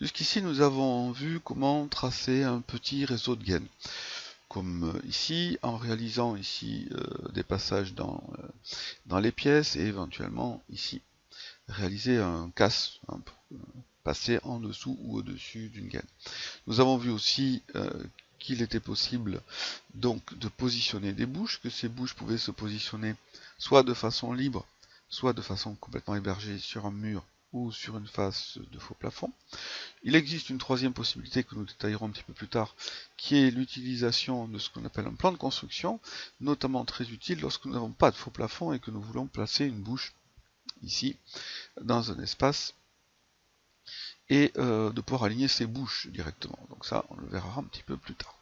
Jusqu'ici, nous avons vu comment tracer un petit réseau de gaines, comme ici, en réalisant ici des passages dans les pièces et éventuellement ici, réaliser un casse, passer en dessous ou au-dessus d'une gaine. Nous avons vu aussi qu'il était possible donc de positionner des bouches, que ces bouches pouvaient se positionner soit de façon libre, soit de façon complètement hébergée sur un mur ou sur une face de faux plafond. Il existe une troisième possibilité que nous détaillerons un petit peu plus tard, qui est l'utilisation de ce qu'on appelle un plan de construction, notamment très utile lorsque nous n'avons pas de faux plafond et que nous voulons placer une bouche ici dans un espace et de pouvoir aligner ces bouches directement. Donc ça, on le verra un petit peu plus tard.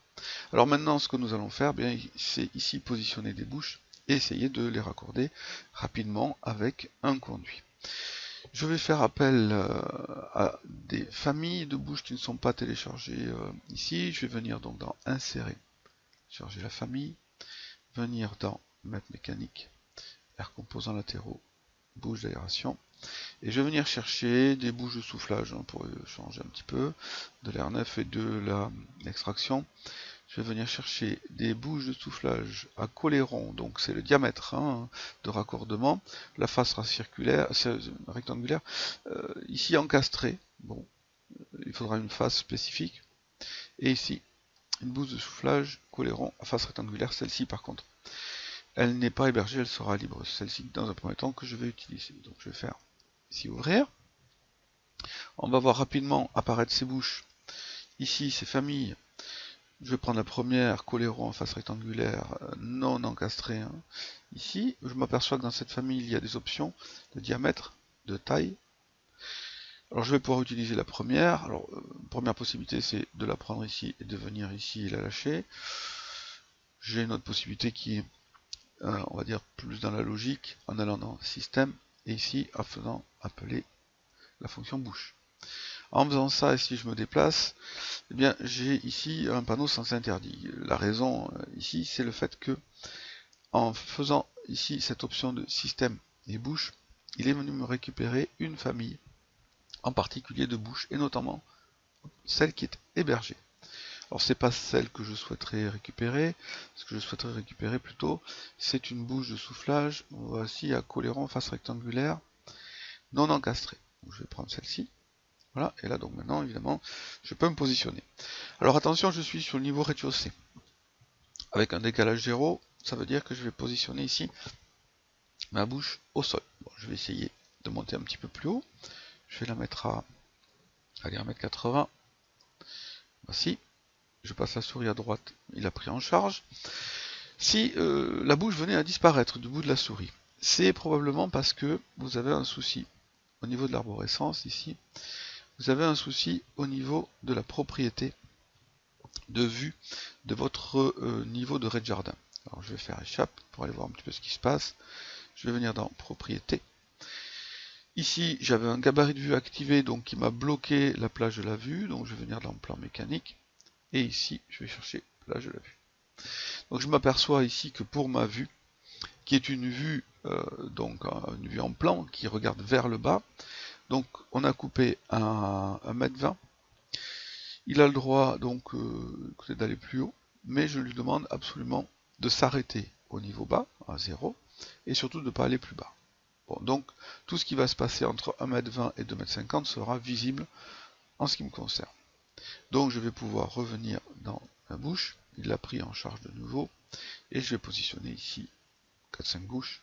Alors maintenant, ce que nous allons faire, c'est ici positionner des bouches et essayer de les raccorder rapidement avec un conduit. Je vais faire appel à des familles de bouches qui ne sont pas téléchargées ici. Je vais venir donc dans Insérer, charger la famille, venir dans Map mécanique, air composants latéraux, bouches d'aération. Et je vais venir chercher des bouches de soufflage pour changer un petit peu de l'air neuf et de l'extraction. Je vais venir chercher des bouches de soufflage à collet-rond, donc c'est le diamètre de raccordement. La face sera circulaire, rectangulaire. Ici encastré, bon, il faudra une face spécifique. Et ici, une bouche de soufflage collet-rond à face rectangulaire. Celle-ci par contre, elle n'est pas hébergée, elle sera libre. Celle-ci dans un premier temps que je vais utiliser. Donc je vais faire ici ouvrir. On va voir rapidement apparaître ces bouches. Ici, ces familles. Je vais prendre la première, collet-rond en face rectangulaire, non encastré. Ici, je m'aperçois que dans cette famille, il y a des options de diamètre, de taille. Alors je vais pouvoir utiliser la première. Alors, première possibilité, c'est de la prendre ici et de venir ici et la lâcher. J'ai une autre possibilité qui est, on va dire, plus dans la logique, en allant dans Système, et ici, en faisant appeler la fonction bouche. En faisant ça, et si je me déplace, eh bien, j'ai ici un panneau sens interdit. La raison ici, c'est le fait que, en faisant ici cette option de système et bouche, il est venu me récupérer une famille, en particulier de bouches, et notamment celle qui est hébergée. Alors c'est pas celle que je souhaiterais récupérer, ce que je souhaiterais récupérer plutôt, c'est une bouche de soufflage, voici à collet-rond face rectangulaire, non encastrée. Donc, je vais prendre celle-ci. Voilà, et là donc maintenant évidemment je peux me positionner. Alors attention, je suis sur le niveau rez-de-chaussée. Avec un décalage 0, ça veut dire que je vais positionner ici ma bouche au sol. Bon, je vais essayer de monter un petit peu plus haut. Je vais la mettre à, allez, 1m80. Voici. Je passe la souris à droite, il a pris en charge. Si la bouche venait à disparaître du bout de la souris, c'est probablement parce que vous avez un souci au niveau de l'arborescence ici. Vous avez un souci au niveau de la propriété de vue de votre niveau de rez-de-jardin. Alors je vais faire échappe pour aller voir un petit peu ce qui se passe. Je vais venir dans propriété. Ici j'avais un gabarit de vue activé donc qui m'a bloqué la plage de la vue, donc je vais venir dans plan mécanique. Et ici je vais chercher plage de la vue. Donc je m'aperçois ici que pour ma vue, qui est une vue donc une vue en plan qui regarde vers le bas, donc on a coupé à 1m20. Il a le droit donc d'aller plus haut, mais je lui demande absolument de s'arrêter au niveau bas, à 0, et surtout de ne pas aller plus bas. Bon, donc tout ce qui va se passer entre 1m20 et 2m50 sera visible en ce qui me concerne. Donc je vais pouvoir revenir dans ma bouche, il l'a pris en charge de nouveau, et je vais positionner ici 4-5 bouches.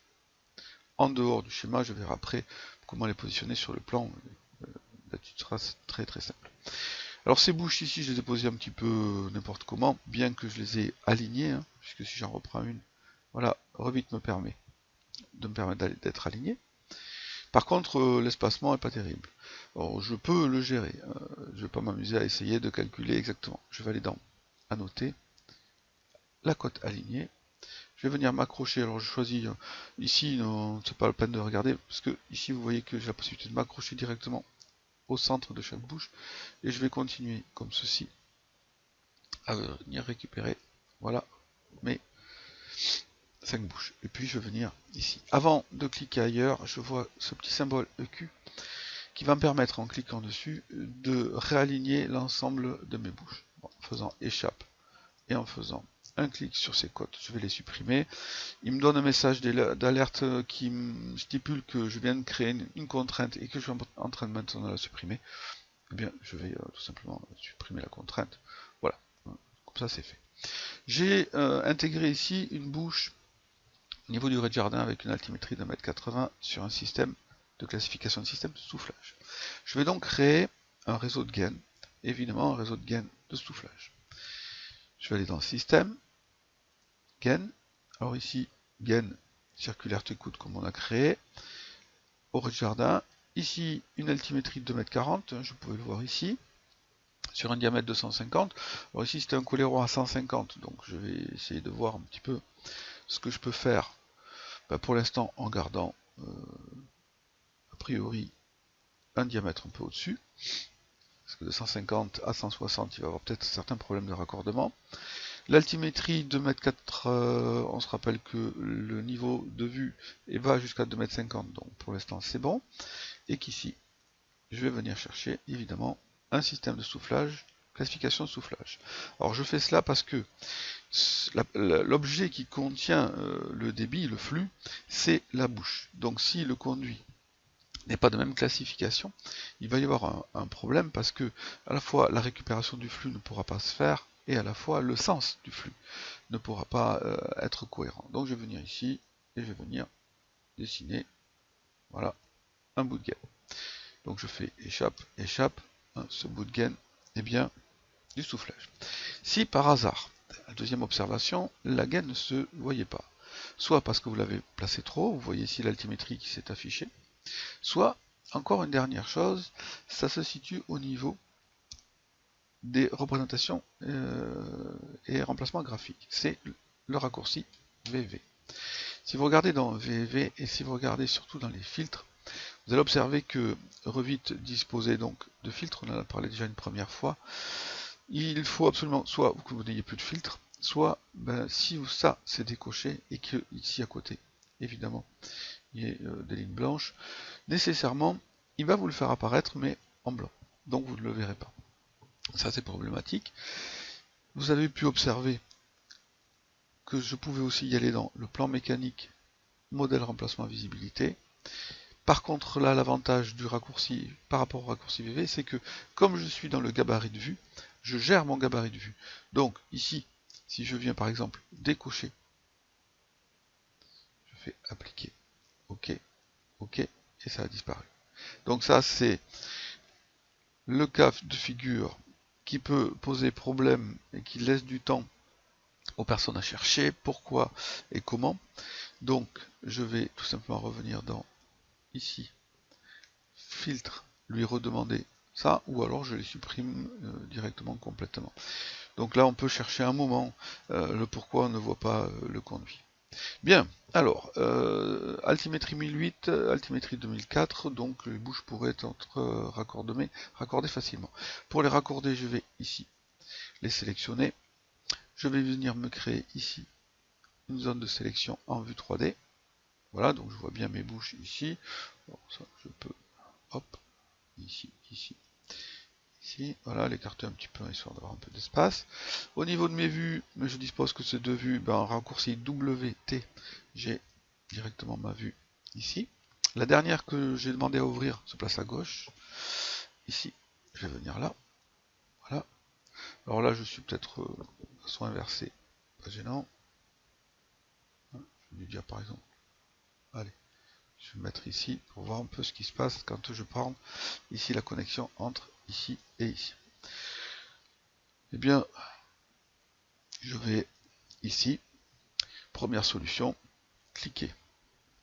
En dehors du schéma, je verrai après comment les positionner sur le plan, là-dessus sera très très simple. Alors ces bouches ici, je les ai posées un petit peu n'importe comment, bien que je les ai alignées, puisque si j'en reprends une, voilà, Revit me permet de me permettre d'être aligné. Par contre, l'espacement n'est pas terrible. Alors, je peux le gérer, je ne vais pas m'amuser à essayer de calculer exactement. Je vais aller dans Annoter, la cote alignée. Je vais venir m'accrocher, alors je choisis ici, c'est pas la peine de regarder, parce que ici vous voyez que j'ai la possibilité de m'accrocher directement au centre de chaque bouche, et je vais continuer comme ceci, à venir récupérer, voilà, mes 5 bouches. Et puis je vais venir ici. Avant de cliquer ailleurs, je vois ce petit symbole EQ qui va me permettre, en cliquant dessus, de réaligner l'ensemble de mes bouches. Bon, en faisant échappe et en faisant un clic sur ces cotes, je vais les supprimer. Il me donne un message d'alerte qui me stipule que je viens de créer une contrainte et que je suis en train de maintenant la supprimer. Eh bien, je vais tout simplement supprimer la contrainte. Voilà, comme ça c'est fait. J'ai intégré ici une bouche au niveau du rez-de-jardin avec une altimétrie de 1,80 m sur un système de classification de système de soufflage. Je vais donc créer un réseau de gaines, évidemment un réseau de gaines de soufflage. Je vais aller dans Système, gaines. Alors ici, gaines circulaire t'écoute comme on a créé. Au rez-de-jardin, ici une altimétrie de 2,40 m, je pouvais le voir ici, sur un diamètre de 150. Alors ici c'était un coléron à 150, donc je vais essayer de voir un petit peu ce que je peux faire. Pour l'instant en gardant a priori un diamètre un peu au-dessus, parce que de 150 à 160 il va y avoir peut-être certains problèmes de raccordement. L'altimétrie 2,4 m, on se rappelle que le niveau de vue va jusqu'à 2,50 m, donc pour l'instant c'est bon. Et qu'ici, je vais venir chercher évidemment un système de soufflage, classification de soufflage. Alors je fais cela parce que l'objet qui contient le débit, le flux, c'est la bouche. Donc si le conduit n'est pas de même classification, il va y avoir un problème parce que à la fois la récupération du flux ne pourra pas se faire et à la fois le sens du flux ne pourra pas être cohérent. Donc je vais venir ici et je vais venir dessiner, voilà, un bout de gaine. Donc je fais échappe, échappe, ce bout de gaine est bien du soufflage. Si par hasard, la deuxième observation, la gaine ne se voyait pas, soit parce que vous l'avez placé trop, vous voyez ici l'altimétrie qui s'est affichée, soit, encore une dernière chose, ça se situe au niveau des représentations et remplacements graphiques. C'est le raccourci VV. Si vous regardez dans VV et si vous regardez surtout dans les filtres, vous allez observer que Revit disposait donc de filtres, on en a parlé déjà une première fois. Il faut absolument soit que vous n'ayez plus de filtre, soit si ça c'est décoché et que ici à côté, évidemment, il y a des lignes blanches, nécessairement il va vous le faire apparaître mais en blanc. Donc vous ne le verrez pas. Ça c'est problématique. Vous avez pu observer que je pouvais aussi y aller dans le plan mécanique, modèle remplacement visibilité. Par contre là l'avantage du raccourci par rapport au raccourci VV, c'est que comme je suis dans le gabarit de vue, je gère mon gabarit de vue. Donc ici, si je viens par exemple décocher, je fais appliquer, ok, ok, et ça a disparu. Donc ça c'est le cas de figure qui peut poser problème et qui laisse du temps aux personnes à chercher pourquoi et comment. Donc je vais tout simplement revenir dans ici, filtre, lui redemander ça, ou alors je les supprime directement complètement. Donc là on peut chercher un moment le pourquoi on ne voit pas le conduit. Bien, alors, altimétrie 1008, altimétrie 2004, donc les bouches pourraient être raccordées facilement. Pour les raccorder, je vais ici les sélectionner. Je vais venir me créer ici une zone de sélection en vue 3D. Voilà, donc je vois bien mes bouches ici. Bon, ça, je peux, hop, ici, ici, ici. Voilà, l'écarter un petit peu histoire d'avoir un peu d'espace. Au niveau de mes vues, je dispose que ces deux vues, raccourci WT, j'ai directement ma vue ici. La dernière que j'ai demandé à ouvrir se place à gauche. Ici, je vais venir là. Voilà. Alors là, je suis peut-être de façon inversée. Pas gênant. Je vais lui dire par exemple. Allez, je vais me mettre ici pour voir un peu ce qui se passe quand je prends ici la connexion entre ici et ici. Eh bien, je vais ici. Première solution, cliquer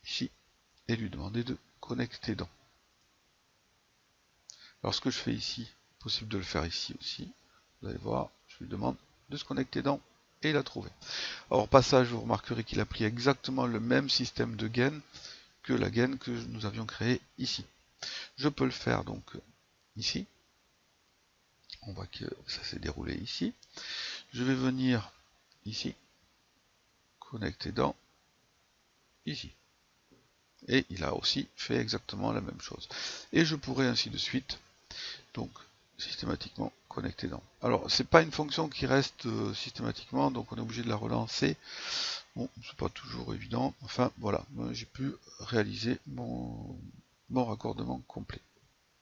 ici et lui demander de connecter dans. Alors ce que je fais ici, possible de le faire ici aussi, vous allez voir, je lui demande de se connecter dans et il a trouvé. Alors au passage, vous remarquerez qu'il a pris exactement le même système de gaine que la gaine que nous avions créée ici. Je peux le faire donc ici, on voit que ça s'est déroulé ici. Je vais venir ici, connecter dans, ici. et il a aussi fait exactement la même chose. Et je pourrais ainsi de suite, donc systématiquement connecter dans. Alors c'est pas une fonction qui reste systématiquement, donc on est obligé de la relancer. Bon, c'est pas toujours évident. Enfin voilà, j'ai pu réaliser mon raccordement complet.